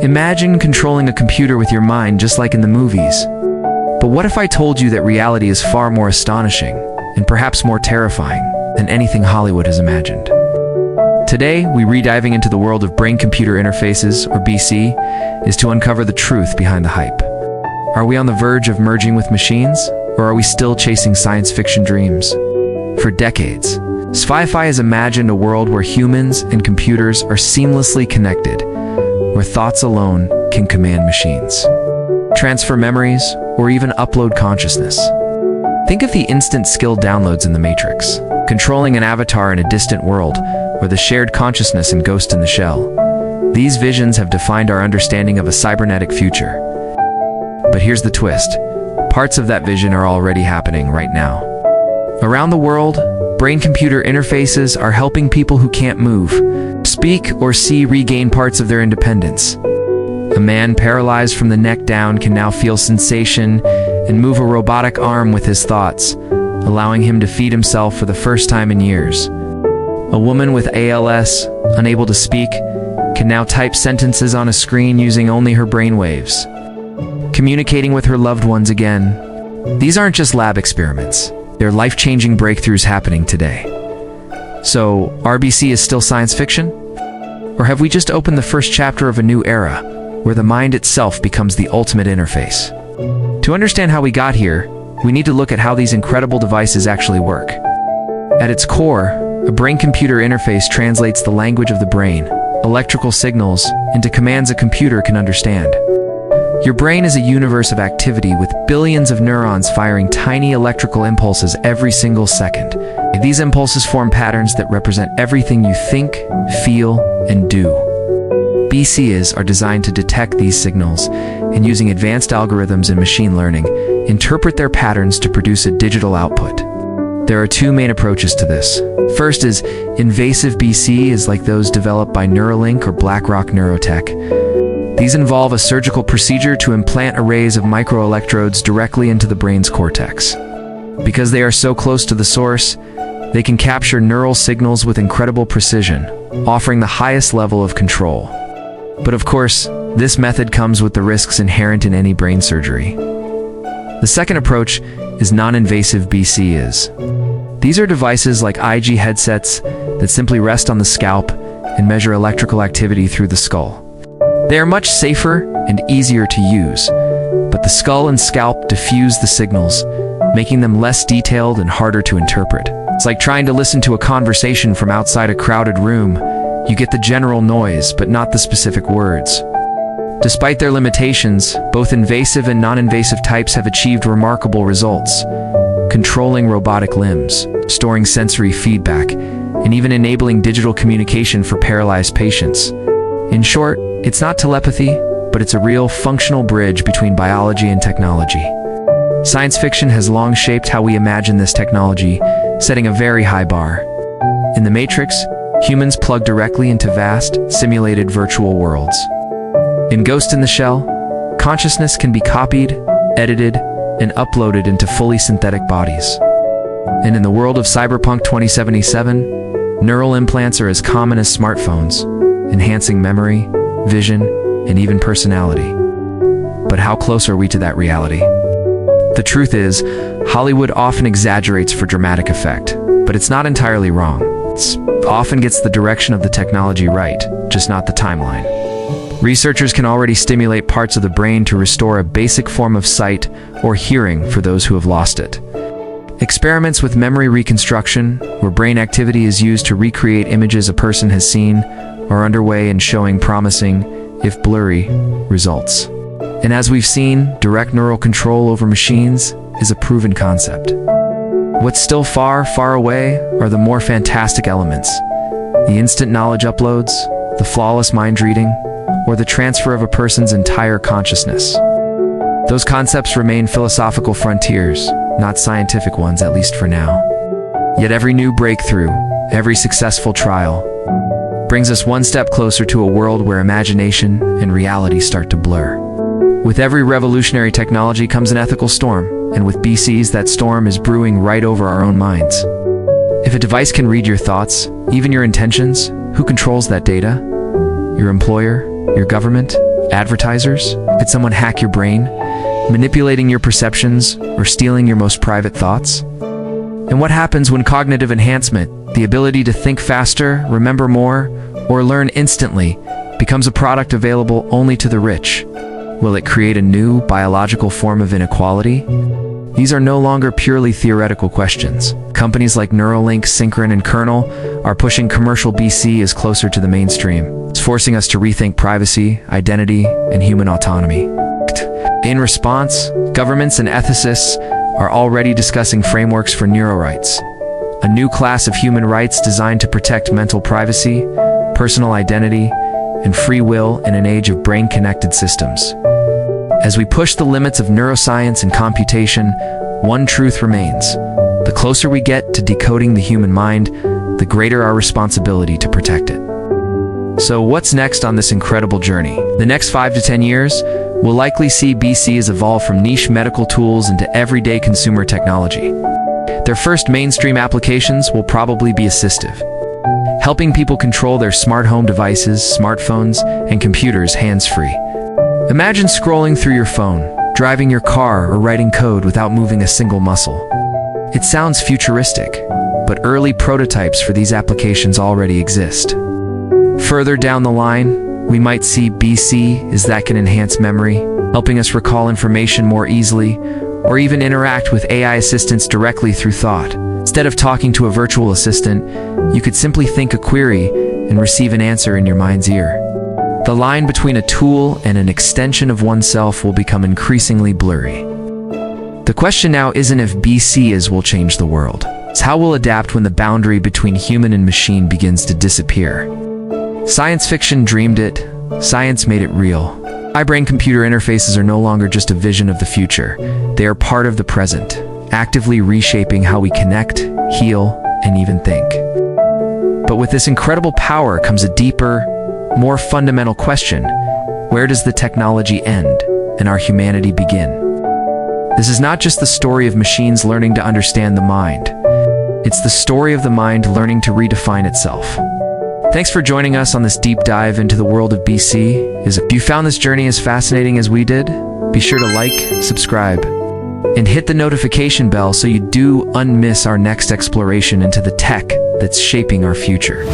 Imagine controlling a computer with your mind just like in the movies. But what if I told you that reality is far more astonishing, and perhaps more terrifying, than anything Hollywood has imagined? Today, we're diving into the world of brain-computer interfaces, or BC, is to uncover the truth behind the hype. Are we on the verge of merging with machines, or are we still chasing science fiction dreams? For decades, Sci-Fi has imagined a world where humans and computers are seamlessly connected, where thoughts alone can command machines, transfer memories, or even upload consciousness. Think of the instant skill downloads in the Matrix, controlling an avatar in a distant world, or the shared consciousness in Ghost in the Shell. These visions have defined our understanding of a cybernetic future. But here's the twist. Parts of that vision are already happening right now. Around the world, brain-computer interfaces are helping people who can't move, speak, or see regain parts of their independence. A man paralyzed from the neck down can now feel sensation and move a robotic arm with his thoughts, allowing him to feed himself for the first time in years. A woman with ALS, unable to speak, can now type sentences on a screen using only her brainwaves, communicating with her loved ones again. These aren't just lab experiments. They're life-changing breakthroughs happening today. So, RBC is still science fiction? Or have we just opened the first chapter of a new era, where the mind itself becomes the ultimate interface? To understand how we got here, we need to look at how these incredible devices actually work. At its core, a brain-computer interface translates the language of the brain, electrical signals, into commands a computer can understand. Your brain is a universe of activity with billions of neurons firing tiny electrical impulses every single second. These impulses form patterns that represent everything you think, feel, and do. BCs are designed to detect these signals and, using advanced algorithms and machine learning, interpret their patterns to produce a digital output. There are two main approaches to this. First is invasive BC, like those developed by Neuralink or BlackRock Neurotech. These involve a surgical procedure to implant arrays of microelectrodes directly into the brain's cortex. Because they are so close to the source, they can capture neural signals with incredible precision, offering the highest level of control. But of course, this method comes with the risks inherent in any brain surgery. The second approach is non-invasive BCs. These are devices like IG headsets that simply rest on the scalp and measure electrical activity through the skull. They are much safer and easier to use, but the skull and scalp diffuse the signals, making them less detailed and harder to interpret. It's like trying to listen to a conversation from outside a crowded room. You get the general noise, but not the specific words. Despite their limitations, both invasive and non-invasive types have achieved remarkable results, controlling robotic limbs, storing sensory feedback, and even enabling digital communication for paralyzed patients. In short, it's not telepathy, but it's a real, functional bridge between biology and technology. Science fiction has long shaped how we imagine this technology, setting a very high bar. In The Matrix, humans plug directly into vast, simulated virtual worlds. In Ghost in the Shell, consciousness can be copied, edited, and uploaded into fully synthetic bodies. And in the world of Cyberpunk 2077, neural implants are as common as smartphones, enhancing memory, vision, and even personality. But how close are we to that reality? The truth is, Hollywood often exaggerates for dramatic effect, but it's not entirely wrong. It often gets the direction of the technology right, just not the timeline. Researchers can already stimulate parts of the brain to restore a basic form of sight or hearing for those who have lost it. Experiments with memory reconstruction, where brain activity is used to recreate images a person has seen, are underway and showing promising, if blurry, results. And as we've seen, direct neural control over machines is a proven concept. What's still far, far away are the more fantastic elements: the instant knowledge uploads, the flawless mind reading, or the transfer of a person's entire consciousness. Those concepts remain philosophical frontiers, not scientific ones, at least for now. Yet every new breakthrough, every successful trial, brings us one step closer to a world where imagination and reality start to blur. With every revolutionary technology comes an ethical storm, and with BCs, that storm is brewing right over our own minds. If a device can read your thoughts, even your intentions, who controls that data? Your employer? Your government? Advertisers? Could someone hack your brain, manipulating your perceptions or stealing your most private thoughts? And what happens when cognitive enhancement, the ability to think faster, remember more, or learn instantly, becomes a product available only to the rich? Will it create a new biological form of inequality? These are no longer purely theoretical questions. Companies like Neuralink, Synchron, and Kernel are pushing commercial BC as closer to the mainstream. It's forcing us to rethink privacy, identity, and human autonomy. In response, governments and ethicists are already discussing frameworks for neurorights, a new class of human rights designed to protect mental privacy, personal identity, and free will in an age of brain-connected systems. As we push the limits of neuroscience and computation, one truth remains. The closer we get to decoding the human mind, the greater our responsibility to protect it. So what's next on this incredible journey? The next 5 to 10 years will likely see BCs evolve from niche medical tools into everyday consumer technology. Their first mainstream applications will probably be assistive, helping people control their smart home devices, smartphones, and computers hands-free. Imagine scrolling through your phone, driving your car, or writing code without moving a single muscle. It sounds futuristic, but early prototypes for these applications already exist. Further down the line, we might see BCs that can enhance memory, helping us recall information more easily, or even interact with AI assistants directly through thought. Instead of talking to a virtual assistant, you could simply think a query and receive an answer in your mind's ear. The line between a tool and an extension of oneself will become increasingly blurry. The question now isn't if BCs will change the world. It's how we'll adapt when the boundary between human and machine begins to disappear. Science fiction dreamed it, science made it real. Eye-brain-computer interfaces are no longer just a vision of the future. They are part of the present, actively reshaping how we connect, heal, and even think. But with this incredible power comes a deeper, more fundamental question: where does the technology end and our humanity begin? This is not just the story of machines learning to understand the mind. It's the story of the mind learning to redefine itself. Thanks for joining us on this deep dive into the world of BC. If you found this journey as fascinating as we did, be sure to like, subscribe, and hit the notification bell so you do unmiss our next exploration into the tech that's shaping our future.